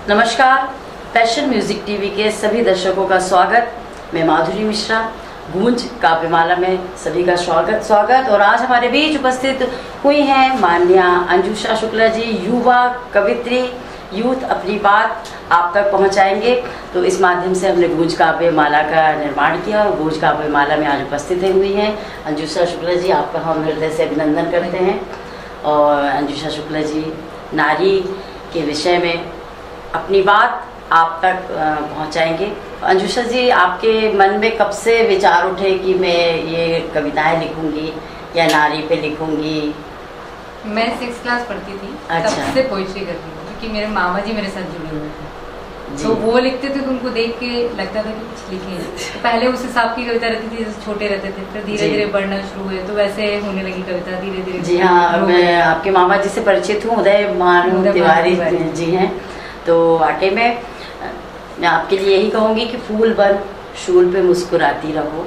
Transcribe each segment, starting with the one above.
नमस्कार, passion music TV के सभी दर्शकों का स्वागत। मैं माधुरी मिश्रा, गूंज काव्यमाला में सभी का स्वागत। और आज हमारे बीच उपस्थित हुई हैं मान्या अंजुषा शुक्ला जी, युवा कवित्री। यूथ अपनी बात आप तक पहुंचाएंगे। तो इस माध्यम से हमने गूंज काव्यमाला का निर्माण किया और गूंज काव्यमाला में आज उपस्थित हुई हैं अंजुषा शुक्ला जी। आपका हम हृदय से अभिनंदन करते हैं। और अंजुषा शुक्ला जी नारी के विषय में अपनी बात आप तक पहुंचाएंगे। अंजुषा जी, आपके मन में कब से विचार उठे कि मैं ये कविताएं लिखूंगी या नारी पे लिखूंगी? मैं 6th क्लास पढ़ती थी, अच्छा। तब से पोइट्री करती हूँ क्योंकि मेरे मामा जी मेरे साथ जुड़े हुए थे। तो वो लिखते थे तो उनको देख के लगता था कि कुछ लिखे। तो पहले उस हिसाब की कविता रहती थी जैसे छोटे रहते थे, फिर धीरे धीरे बढ़ना शुरू हुए तो वैसे होने लगी कविता धीरे धीरे। जी हाँ, मैं आपके मामा जी से परिचित हूँ, उदय भानु तिवारी जी हैं। तो वाकई में मैं आपके लिए यही कहूँगी कि फूल बन शूल पे मुस्कुराती रहो,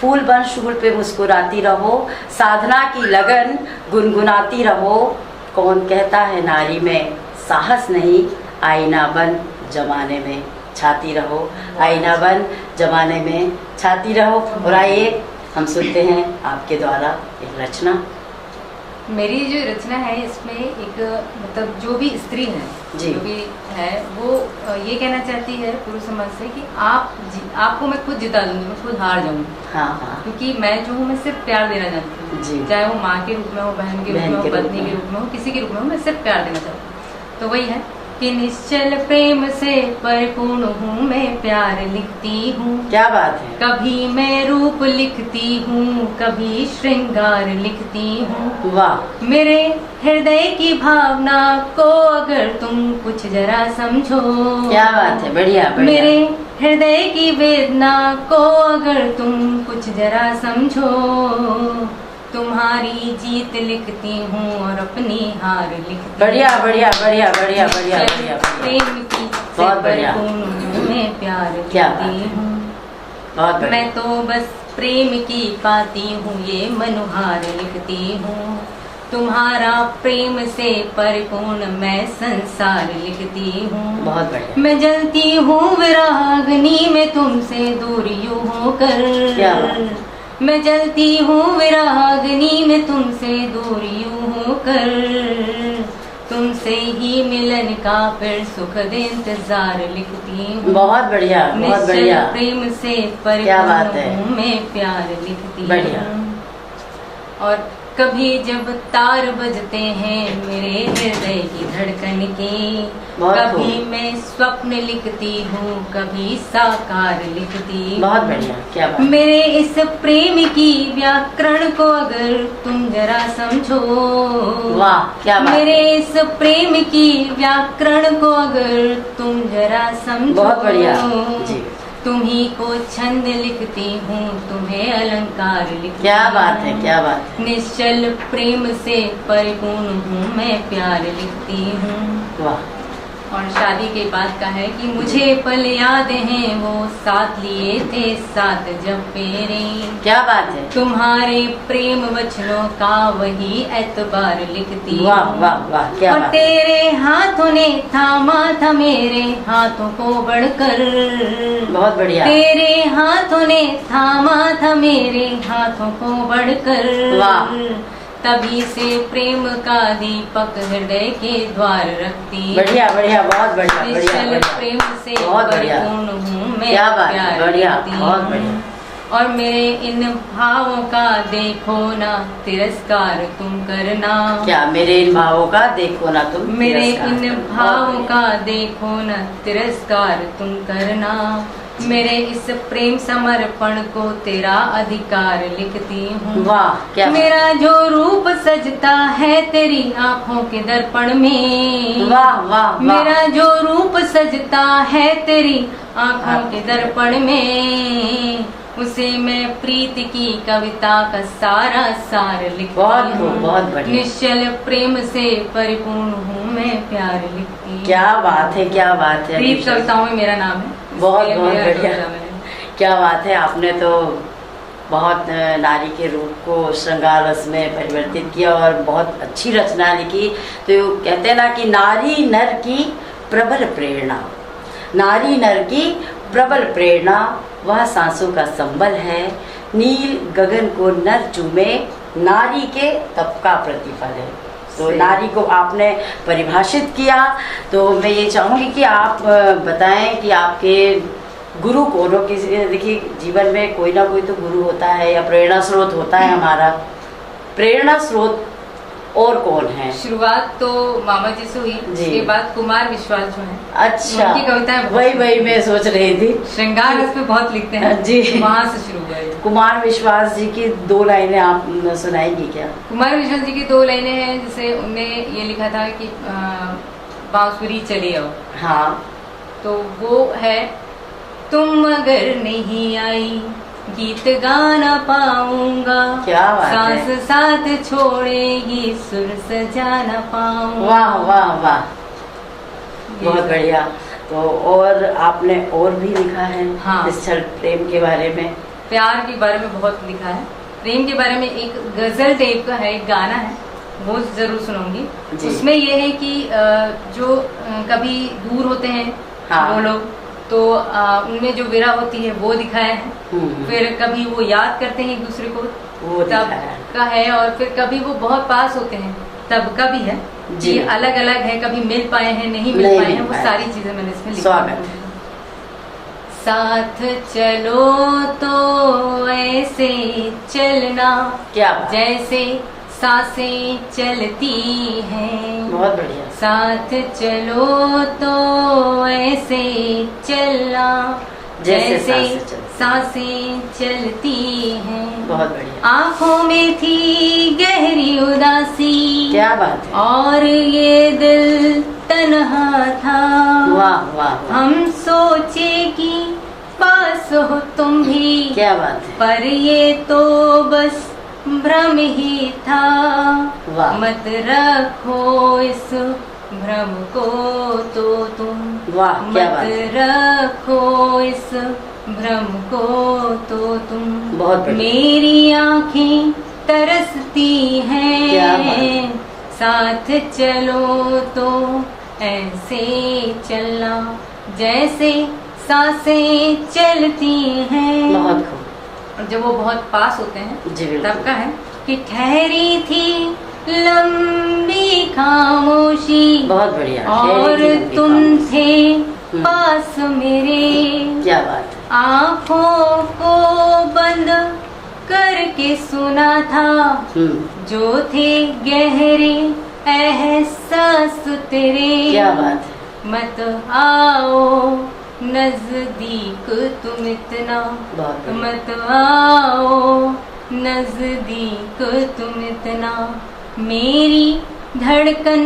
फूल बन शूल पे मुस्कुराती रहो, साधना की लगन गुनगुनाती रहो। कौन कहता है नारी में साहस नहीं, आईना बन जमाने में छाती रहो, आईना बन जमाने में छाती रहो। और आइए हम सुनते हैं आपके द्वारा एक रचना। मेरी जो रचना है इसमें एक मतलब जो भी स्त्री है, जो भी है वो ये कहना चाहती है पुरुष समाज से कि आपको मैं खुद जिता दूंगी, मैं खुद हार जाऊंगी। हाँ। क्योंकि मैं जो हूँ मैं सिर्फ प्यार देना चाहती हूँ, चाहे वो माँ के रूप में हो, बहन के रूप में हो, पत्नी के रूप में हो, किसी के रूप में हो, मैं सिर्फ प्यार देना चाहती हूँ। तो वही है कि निश्चल प्रेम से परिपूर्ण हूँ मैं, प्यार लिखती हूँ। क्या बात है। कभी मैं रूप लिखती हूँ, कभी श्रृंगार लिखती हूँ। वाह। मेरे हृदय की भावना को अगर तुम कुछ जरा समझो। क्या बात है, बढ़िया बढ़िया। मेरे हृदय की वेदना को अगर तुम कुछ जरा समझो, तुम्हारी जीत लिखती हूँ और अपनी हार लिखती हूँ। बढ़िया बढ़िया बढ़िया बढ़िया बढ़िया बढ़िया। प्रेम की बहुत बढ़िया। मैं प्यार लिखती हूँ, बहुत मैं तो बस प्रेम की पाती हूँ, ये मनुहार लिखती हूँ। तुम्हारा प्रेम से परिपूर्ण मैं संसार लिखती हूँ। बहुत बढ़िया। मैं जलती हूँ विरागनी में तुमसे दूर यूं होकर, मैं जलती हूँ विरागनी में तुमसे दूर यूं होकर, तुमसे ही मिलन का फिर सुख दे इंतजार लिखती हूँ। बहुत बढ़िया, बहुत बढ़िया। प्रेम से परिपूर्ण हूँ मैं, प्यार लिखती हूँ। और कभी जब तार बजते हैं मेरे हृदय की धड़कन की, कभी मैं स्वप्न लिखती हूँ, कभी साकार लिखती हूँ। बहुत बढ़िया, क्या बात। मेरे इस प्रेम की व्याकरण को अगर तुम जरा समझो। वाह, क्या बात। मेरे इस प्रेम की व्याकरण को अगर तुम जरा समझो। बहुत बढ़िया जी। तुम्ही को छंद लिखती हूँ, तुम्हें अलंकार लिखती। क्या बात है, क्या बात। निश्चल प्रेम से परिपूर्ण हूँ मैं, प्यार लिखती हूँ। वाह। और शादी के बाद का है कि मुझे पल याद हैं वो साथ लिए थे साथ जब फेरे। क्या बात है। तुम्हारे प्रेम वचनों का वही एतबार लिखती हूँ। वाह वाह वाह, क्या बात। और तेरे हाथों ने थामा था मेरे हाथों को बढ़कर। बहुत बढ़िया। तेरे हाथों ने थामा था मेरे हाथों को बढ़कर। वाह। तभी से प्रेम का दीपक हृदय के द्वार रखती। बढ़िया बढ़िया, बहुत बढ़िया बढ़िया। प्रेम से परिपूर्ण हूँ मैं, क्या बात, बढ़िया, बहुत बढ़िया। और मेरे इन भावों का देखो ना तिरस्कार तुम करना। क्या मेरे इन भावों का देखो ना तुम, मेरे इन भावों का देखो ना तिरस्कार तुम करना। मेरे इस प्रेम समर्पण को तेरा अधिकार लिखती हूँ। वाह, क्या। मेरा जो रूप सजता है तेरी आँखों के दर्पण में। वाह वाह। मेरा जो रूप सजता है तेरी आँखों के दर्पण में, उसे मैं प्रीत की कविता का सारा सार लिखती हूँ। बहुत बढ़िया। निश्चल प्रेम से परिपूर्ण हूँ मैं, प्यार लिखती हूँ। क्या बात है, क्या बात है। प्रीत कविताओं में मेरा नाम है। बहुत बहुत बढ़िया, क्या बात है। आपने तो बहुत नारी के रूप को श्रृंगार रस में परिवर्तित किया और बहुत अच्छी रचना लिखी। तो कहते हैं ना कि नारी नर की प्रबल प्रेरणा, नारी नर की प्रबल प्रेरणा, वह सांसों का संबल है, नील गगन को नर चूमे, नारी के तप का प्रतिफल है। तो नारी को आपने परिभाषित किया, तो मैं ये चाहूँगी कि आप बताएं कि आपके गुरु कौन हो। किसी, देखिए जीवन में कोई ना कोई तो गुरु होता है या प्रेरणा स्रोत होता है हमारा, प्रेरणा स्रोत और कौन है? शुरुआत तो मामा जी से हुई, उसके बाद कुमार विश्वास जो है, अच्छा, उनकी कविताएं वही मैं सोच रही थी, श्रृंगार रस में बहुत लिखते हैं जी, वहाँ से शुरू हुआ है। कुमार विश्वास जी की 2 लाइनें आप सुनाएंगी क्या? कुमार विश्वास जी की 2 लाइनें हैं, जैसे उनने ये लिखा था कि बांसुरी चले आओ, हाँ, तो वो है, तुम अगर नहीं आई गीत गाना पाऊंगा, क्या बात सांस है, साथ छोड़ेगी सुर सजाना पाऊंगा। वाह वाह वाह, बहुत बढ़िया। तो और आपने और भी लिखा है? हाँ, निश्चल प्रेम के बारे में, प्यार के बारे में बहुत लिखा है, प्रेम के बारे में एक गजल टाइप का है, एक गाना है, वो जरूर सुनाऊंगी। उसमें ये है कि जो कभी दूर होते हैं, हाँ, वो लोग, तो उनमें जो विरह होती है वो दिखाया है, फिर कभी वो याद करते हैं एक दूसरे को, वो तब का है, और फिर कभी वो बहुत पास होते हैं तब का भी है जी, अलग अलग है, कभी मिल पाए हैं नहीं मिल पाए हैं, वो सारी चीजें मैंने इसमें लिखी है। साथ चलो तो ऐसे चलना, क्या जैसे सांसें चलती हैं, बहुत बढ़िया। साथ चलो तो ऐसे चलना जैसे सांसें चलती हैं, बहुत बढ़िया। आँखों में थी गहरी उदासी, क्या बात है, और ये दिल तन्हा था, वाह वाह। हम सोचे कि पास हो तुम भी, क्या बात है, पर ये तो बस भ्रम ही था, मत रखो इस भ्रम को तो तुम, वाह, मत रखो इस भ्रम को तो तुम, बहुत मेरी आँखें तरसती हैं, साथ चलो तो ऐसे चलना जैसे सांसें चलती हैं, बहुत खूब। और जब वो बहुत पास होते हैं तब का है कि ठहरी थी लंबी खामोशी, बहुत बढ़िया, और तुम थे पास मेरे, क्या बात है, आँखों को बंद करके सुना था जो थे गहरे एहसास तेरे, क्या बात है, मत आओ नजदीक तुम इतना, मत आओ नजदीक तुम इतना, मेरी धड़कन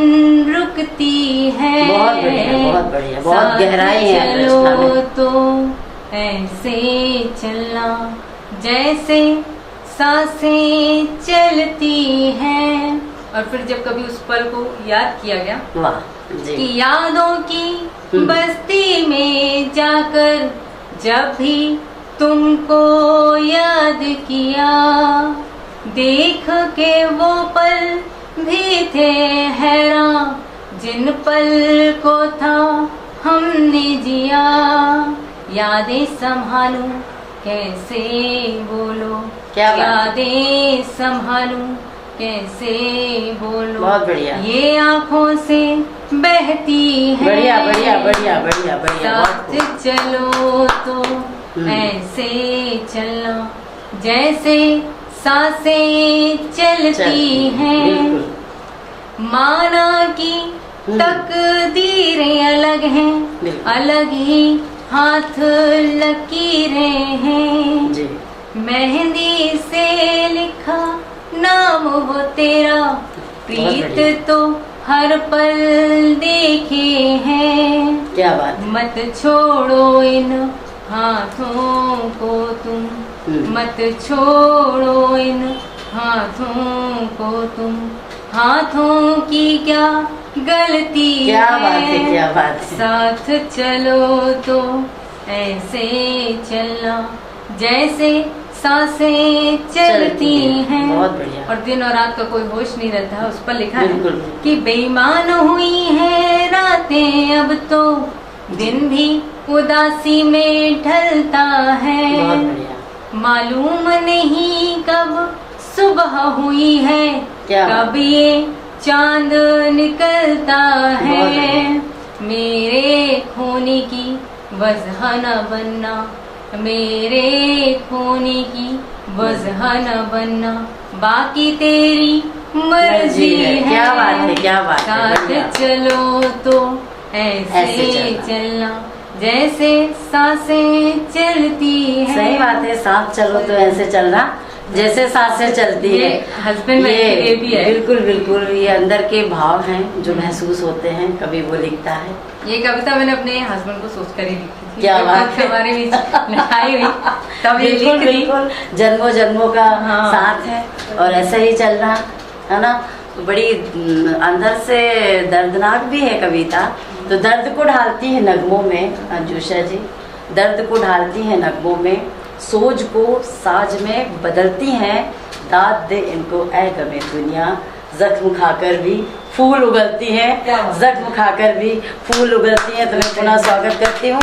रुकती है, बहुत बढ़िया, बहुत बढ़िया, बहुत गहराई है। चलो तो ऐसे चलना जैसे सांसें चलती हैं, और फिर जब कभी उस पल को याद किया गया, वाह कि यादों की बस्ती में जाकर जब भी तुमको याद किया, देख के वो पल भी थे हैरान, जिन पल को था हमने जिया, यादें संभालूं कैसे बोलो, क्या यादें संभालूं कैसे बोलो, बहुत बढ़िया, ये आँखों से बहती है, बढ़िया बढ़िया बढ़िया बढ़िया बढ़िया, साथ चलो तो ऐसे चलना जैसे सांसें चलती हैं, माना कि तकदीरें अलग हैं, अलग ही हाथ लकीरें हैं, मेहंदी से लिखा नाम वो तेरा, प्रीत तो हर पल देखे हैं, क्या बात, मत छोड़ो इन हाथों को तुम, मत छोड़ो इन हाथों को तुम, हाथों की क्या गलती, क्या बात है, क्या बात है, साथ चलो तो ऐसे चलना जैसे सांसें चलती हैं। बहुत बढ़िया। और दिन और रात का कोई होश नहीं रहता है। उस पर लिखा है बिल्कुल। कि बेईमान हुई है रातें अब तो दिन भी उदासी में ढलता है। बहुत बढ़िया। मालूम नहीं कब सुबह हुई है, क्या कब ये चांद निकलता है। मेरे खोने की वजह न बनना, मेरे खोने की वजह न बनना, बाकी तेरी मर्जी है। क्या बात है, क्या बात है। साथ बढ़िया। चलो तो ऐसे चलना जैसे सांसें चलती है। सही बात है, साथ चलो तो ऐसे चलना जैसे सांसें चलती है। हस्बैंड वाइफ के लिए भी है। बिल्कुल बिल्कुल, ये अंदर के भाव हैं जो महसूस होते हैं, कभी वो लिखता है। ये कविता मैंने अपने हस्बैंड को सोच कर ही लिखी थी। क्या बात है। हमारे बीच लड़ाई हुई तब ये बिल्कुल लिख दी। बिल्कुल, जन्मों जन्मों का हाँ। साथ है और ऐसा ही चल रहा है ना। बड़ी अंदर से दर्दनाक भी है कविता। तो दर्द को ढालती है नगमों में अंजुषा जी, दर्द को ढालती है नगमों में, सोच को साज में बदलती हैं, दाद दे इनको ऐ गमे दुनिया, जख्म खाकर भी फूल उगलती हैं, जख्म खाकर भी फूल उगलती हैं। तो मैं पुनः स्वागत करती हूँ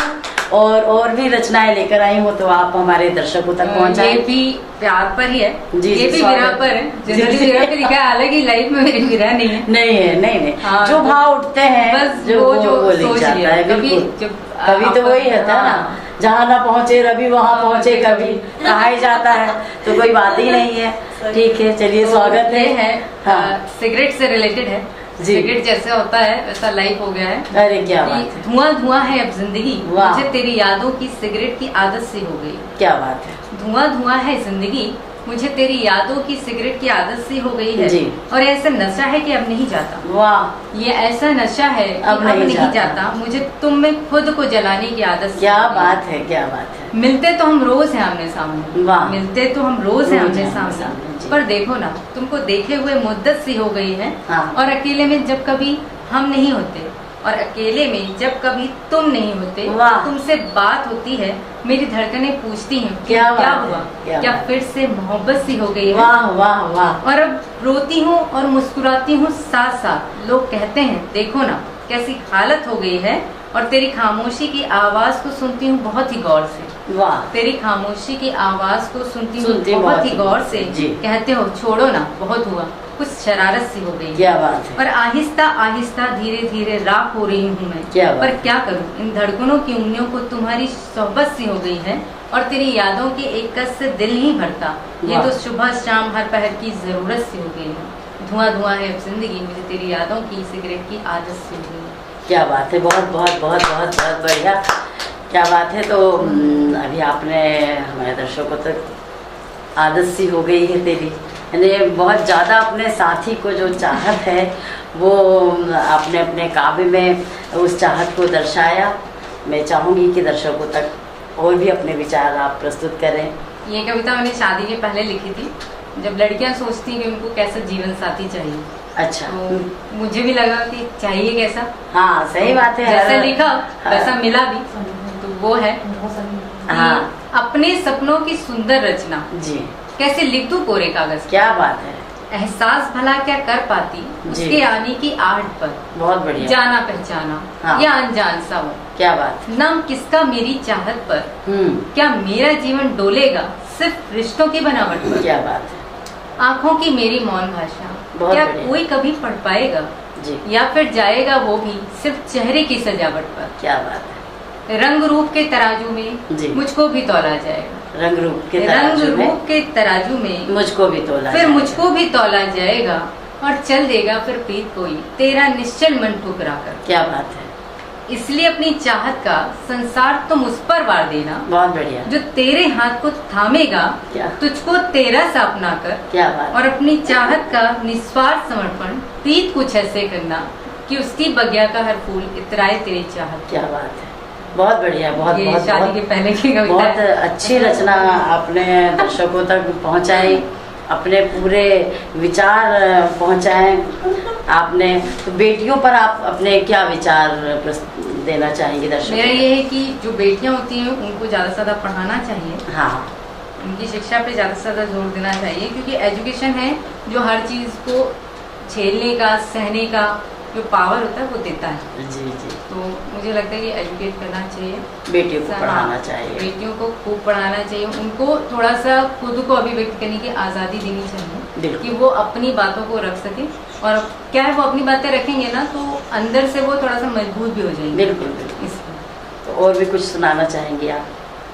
और भी रचनाएं लेकर आई हूँ, तो आप हमारे दर्शकों तक पहुँचाएं। ये भी प्यार पर ही है। जी, ये भी स्वागत। विरह पर है। जनरली विरह पे लिखा है, हालांकि लाइफ में मेरी विरह नहीं है। नहीं है, नहीं हाँ, जो भाव उठते हैं बस जो वो लिख सोच जाता लिया। है। कभी बिल्कुल, जब कभी तो वही रहता है ना, हाँ। जहाँ ना पहुँचे रवि वहाँ पहुँचे कभी, कहा ही जाता है, तो कोई बात ही नहीं है। ठीक है, चलिए स्वागत ये है। है हाँ सिगरेट से रिलेटेड है। जी। सिगरेट जैसे होता है वैसा लाइफ हो गया है। अरे क्या बात है, धुआं धुआं है अब जिंदगी, वाह। मुझे तेरी यादों की सिगरेट की आदत सी हो गई। क्या बात है। धुआं धुआं है जिंदगी, मुझे तेरी यादों की सिगरेट की आदत सी हो गई है। जी। और ऐसा नशा है कि अब नहीं जाता। वाह, ये ऐसा नशा है कि अब नहीं जाता। जाता। मुझे तुम में खुद को जलाने की आदत सी क्या हो गई। बात है, क्या बात है। मिलते तो हम रोज हैं आमने सामने, वाह। मिलते तो हम रोज हैं रोज आमने हैं सामने, आमने-सामने, जी। पर देखो ना, तुमको देखे हुए मुद्दत सी हो गई है। हाँ। और अकेले में जब कभी हम नहीं होते, और अकेले में जब कभी तुम नहीं होते, वाह। तुमसे बात होती है, मेरी धड़कनें पूछती हैं कि क्या क्या बात है, हुआ, क्या क्या बात। फिर से मोहब्बत सी हो गई है। वाह वाह वाह। और अब रोती हूँ और मुस्कुराती हूँ साथ साथ। लोग कहते हैं देखो ना कैसी हालत हो गई है, और तेरी खामोशी की आवाज को सुनती हूँ बहुत ही गौर से। वाह, तेरी खामोशी की आवाज को सुनती हूँ सुनती बहुत ही गौर से। जी। कहते हो छोड़ो ना, बहुत हुआ, कुछ शरारत सी हो गई। क्या बात है। और आहिस्ता आहिस्ता धीरे धीरे राख हो रही हूँ मैं। क्या बात पर है। क्या करूँ, इन धड़कनों की उंगलियों को तुम्हारी सोहबत सी हो गई है, और तेरी यादों की एक कस से दिल नहीं भरता। ये वाह। तो सुबह शाम हर पहर की जरूरत सी हो गई है। धुआं धुआं है अब जिंदगी, मुझे तेरी यादों की सिगरेट की आदत सी हो गई है। क्या बात है, बहुत बहुत बहुत बहुत बहुत बढ़िया, क्या बात है। तो अभी आपने हमारे दर्शकों तक आदत सी हो गई है तेरी, यानी बहुत ज़्यादा अपने साथी को जो चाहत है वो आपने अपने काव्य में उस चाहत को दर्शाया। मैं चाहूँगी कि दर्शकों तक और भी अपने विचार आप प्रस्तुत करें। ये कविता मैंने शादी के पहले लिखी थी, जब लड़कियां सोचती हैं कि उनको कैसा जीवन साथी चाहिए। अच्छा, तो मुझे भी लगा कि चाहिए कैसा। हाँ सही बात है। जैसा लिखा हाँ। वैसा मिला भी, तो वो है हाँ। कि अपने सपनों की सुंदर रचना जी, कैसे लिख दूं कोरे कागज पे। क्या बात है। एहसास भला क्या कर पाती जी। उसके आने की आहट पर, बहुत बढ़िया। जाना पहचाना हाँ। या अनजान सा हो, क्या बात है। नाम किसका मेरी चाहत पर, हम्म, क्या मेरा जीवन डोलेगा सिर्फ रिश्तों की बनावट पर। क्या बात है। आंखों की मेरी मौन भाषा, बहुत क्या बढ़िया। कोई कभी पढ़ पाएगा, जी, या फिर जाएगा वो भी सिर्फ चेहरे की सजावट पर। क्या बात है। रंग रूप के तराजू में जी। मुझको भी तौला जाएगा, रंग रूप के रंग तराजू में रूप के तराजू में मुझको भी तोला फिर जाएगा। मुझको भी तौला जाएगा, और चल देगा फिर प्रीत कोई तेरा निश्चल मन ठुकरा कर। क्या बात है। इसलिए अपनी चाहत का संसार तुम उस पर वार देना, बहुत बढ़िया। जो तेरे हाथ को थामेगा क्या तुझको तेरा सा अपना कर। क्या बात। और अपनी चाहत का निस्वार्थ समर्पण प्रीत कुछ ऐसे करना कि उसकी बगिया का हर फूल इतराए तेरी चाहत। क्या बात है। बहुत बढ़िया, बहुत ये बहुत शादी के बहुत, पहले की कविता बहुत है। अच्छी रचना आपने दर्शकों तक पहुंचाई, अपने पूरे विचार पहुंचाए आपने। तो बेटियों पर आप अपने क्या विचार देना चाहेंगे दर्शकों मेरा को? ये है कि जो बेटियां होती हैं उनको ज्यादा से ज्यादा पढ़ाना चाहिए। हाँ, उनकी शिक्षा पे ज़्यादा से ज़्यादा जोर देना चाहिए, क्योंकि एजुकेशन है जो हर चीज़ को झेलने का, सहने का जो पावर होता है वो देता है। जी जी। तो मुझे लगता है कि एजुकेट करना चाहिए, बेटियों को पढ़ाना चाहिए, बेटियों को खूब पढ़ाना चाहिए, उनको थोड़ा सा खुद को अभिव्यक्त करने की आज़ादी देनी चाहिए कि वो अपनी बातों को रख सके। और क्या है, वो अपनी बातें रखेंगे ना तो अंदर से वो थोड़ा सा मजबूत भी हो जाएंगे। बिल्कुल बिल्कुल। तो और भी कुछ सुनाना चाहेंगे आप?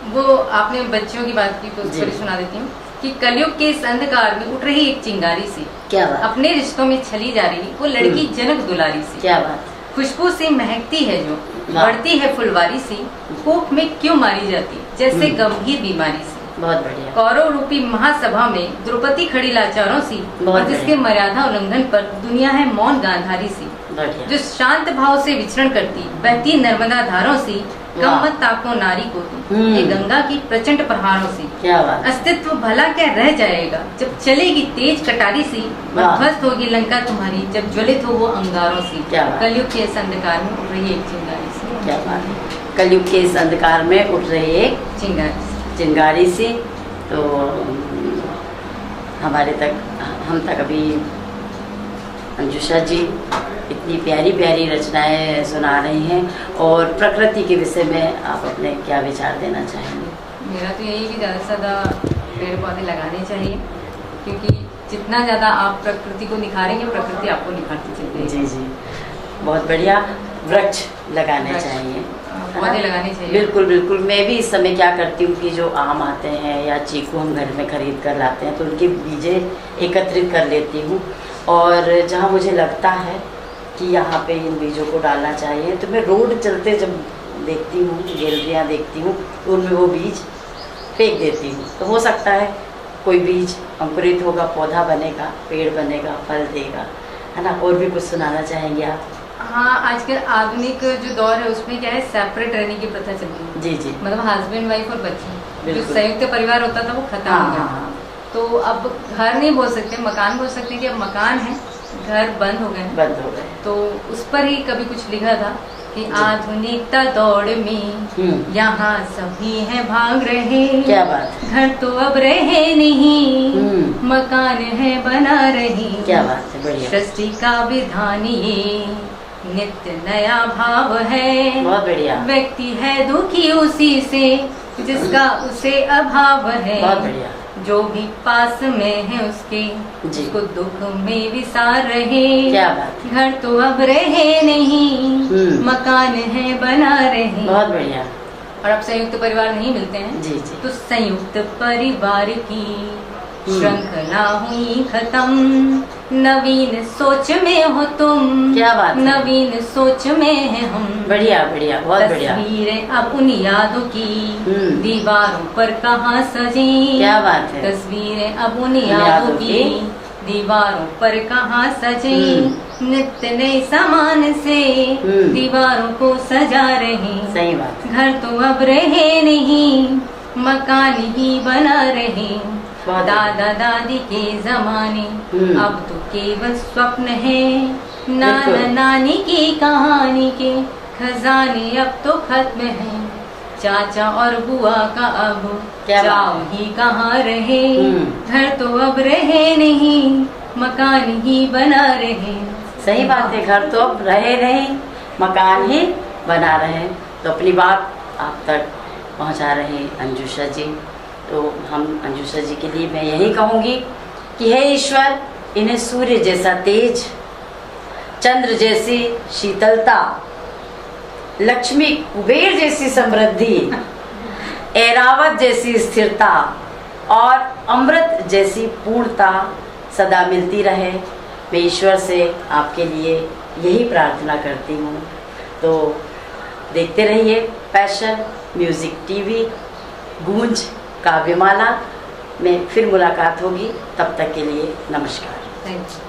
वो आपने बच्चियों की बात की तो उस पर सुना देती हूँ कि कलयुग के इस अंधकार में उठ रही एक चिंगारी सी, क्या बात, अपने रिश्तों में छली जा रही वो लड़की जनक दुलारी सी, क्या बात, खुशबू से महकती है जो, बढ़ती है फुलवारी सी, कोख में क्यों मारी जाती जैसे गंभीर बीमारी सी। बहुत बढ़िया। कौरव रूपी महासभा में द्रौपदी खड़ी लाचारों सी, और जिसके मर्यादा उल्लंघन पर दुनिया है मौन गांधारी सी, जो शांत भाव से विचरण करती बहती नर्मदा धारों सी, कम मत ताको नारी को तुम ये गंगा की प्रचंड प्रहारों से। क्या बात। अस्तित्व भला क्या रह जाएगा जब चलेगी तेज कटारी सी, ध्वस्त होगी लंका तुम्हारी जब ज्वलित हो वो अंगारों से। कलयुग के इस अंधकार में उठ रही एक चिंगारी सी। क्या बात है। कलयुग के इस अंधकार में उठ रही एक चिंगारी सी। तो हम तक अभी अंजुषा जी इतनी प्यारी प्यारी रचनाएं सुना रही हैं, और प्रकृति के विषय में आप अपने क्या विचार देना चाहेंगे? मेरा तो यही कि ज़्यादा से ज़्यादा पेड़ पौधे लगाने चाहिए, क्योंकि जितना ज़्यादा आप प्रकृति को निखारेंगे प्रकृति आपको निखारती चलती है। जी जी, बहुत बढ़िया। वृक्ष लगाने चाहिए, पौधे लगाने चाहिए। बिल्कुल बिल्कुल। मैं भी इस समय क्या करती हूँ कि जो आम आते हैं या चीकू हम घर में खरीद कर लाते हैं तो उनके बीजे एकत्रित कर लेती हूँ, और जहाँ मुझे लगता है कि यहाँ पे इन बीजों को डालना चाहिए तो मैं रोड चलते जब देखती हूँ, गैलरियाँ देखती हूँ तो उनमें वो बीज फेंक देती हूँ। तो हो सकता है कोई बीज अंकुरित होगा, पौधा बनेगा, पेड़ बनेगा, फल देगा, है ना। और भी कुछ सुनाना चाहेंगे आप? हाँ, आजकल आधुनिक जो दौर है उसमें क्या है, सेपरेट रहने की प्रथा चलती है। जी जी। मतलब हस्बैंड वाइफ और बच्चे, जो संयुक्त परिवार होता था वो खत्म हो गया। तो अब घर नहीं बोल सकते, मकान बोल सकते कि अब मकान है, घर बंद हो गए। तो उस पर ही कभी कुछ लिखा था कि आधुनिकता दौड़ में यहाँ सभी हैं भाग रहे, क्या बात, घर तो अब रहे नहीं, मकान है बना रही, क्या बात है, बढ़िया। सृष्टि का विधान ये नित्य नया भाव है, बहुत बढ़िया। व्यक्ति है दुखी उसी से जिसका उसे अभाव है, बहुत बढ़िया। जो भी पास में है उसके जिसको दुख में विसार रहे, क्या बात। घर तो अब रहे नहीं, मकान है बना रहे, बहुत बढ़िया। और अब संयुक्त परिवार नहीं मिलते हैं। जी जी। तो संयुक्त परिवार की श्रृंखला हुई खत्म, नवीन सोच में हो तुम, क्या बात, नवीन सोच में है हम, बढ़िया बढ़िया, बहुत बढ़िया। तस्वीरें अब उन यादों की दीवारों पर कहाँ सजी, क्या बात है। तस्वीरें अब उन यादों की दीवारों पर कहाँ सजी, नित्य नए सामान से दीवारों को सजा रहे, सही बात। घर तो अब रहे नहीं, मकान ही बना रहे, दादा दादी के जमाने अब तो केवल स्वप्न है, नाना नानी की कहानी के खजाने अब तो खत्म है, चाचा और बुआ का अब जाओ ही कहाँ रहे, घर तो अब रहे नहीं, मकान ही बना रहे, सही बात है। घर तो अब रहे नहीं, मकान ही बना रहे। तो अपनी बात आप तक पहुँचा रहे अंजुषा जी। तो हम अंजुषा जी के लिए मैं यही कहूँगी कि हे ईश्वर, इन्हें सूर्य जैसा तेज, चंद्र जैसी शीतलता, लक्ष्मी कुबेर जैसी समृद्धि, ऐरावत जैसी स्थिरता और अमृत जैसी पूर्णता सदा मिलती रहे। मैं ईश्वर से आपके लिए यही प्रार्थना करती हूँ। तो देखते रहिए पैशन म्यूजिक टीवी, गूंज काव्यमाला में फिर मुलाकात होगी। तब तक के लिए नमस्कार। Thank you.